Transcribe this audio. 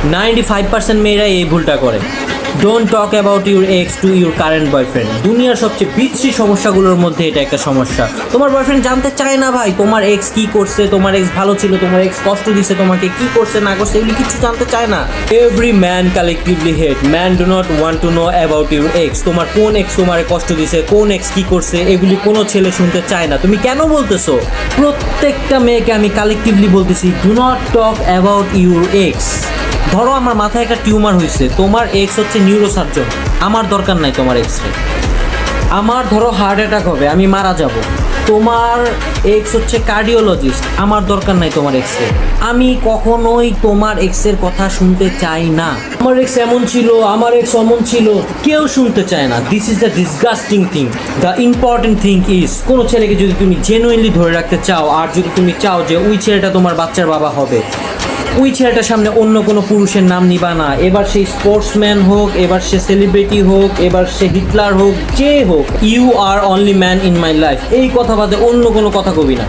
95% মেয়েরা এই ভুলটা করে। Don't talk about your x to your current boyfriend. দুনিয়ার সবচেয়ে বিশ্রী সমস্যাগুলোর মধ্যে এটা একটা সমস্যা। তোমার বয়ফ্রেন্ড জানতে চায় না ভাই তোমার এক্স কি করছে, তোমার এক্স ভালো ছিল, তোমার এক্স কষ্ট দিছে তোমাকে, কি করছে না করছে এগুলি কিছু জানতে চায় না। Every man collectively hate, man do not want to know about your x. তোমার কোন এক্স তোমার কষ্ট দিছে, কোন এক্স কি করছে এগুলি কোনো ছেলে শুনতে চায় না। তুমি কেন বলতেছো? প্রত্যেকটা মেয়েকে আমি কালেকটিভলি বলতেছি, do not talk about your x. ধরো আমার মাথায় একটা টিউমার হয়েছে, তোমার এক্স হচ্ছে নিউরোসার্জন, আমার দরকার নাই তোমার এক্সরে। আমার ধরো হার্ট অ্যাটাক হবে, আমি মারা যাব, তোমার এক্স হচ্ছে কার্ডিওলজিস্ট, আমার দরকার নাই তোমার এক্সরে। আমি কখনোই তোমার এক্সের কথা শুনতে চাই না। আমার এক্স এমন ছিল, আমার এক্স অমন ছিল, কেউ শুনতে চায় না। This is the disgusting thing. The important thing is, কোনো ছেলেকে যদি তুমি জেনুইনলি ধরে রাখতে চাও, আর যদি তুমি চাও যে ওই ছেলেটা তোমার বাচ্চার বাবা হবে, ওই ছেলেটার সামনে অন্য কোনো পুরুষের নাম নিবা না। এবার সে স্পোর্টসম্যান হোক, এবার সে সেলিব্রিটি হোক, এবার সে হিটলার হোক, যে হোক, you are only man in my life, এই কথা বাদে অন্য কোনো কথা কবি না।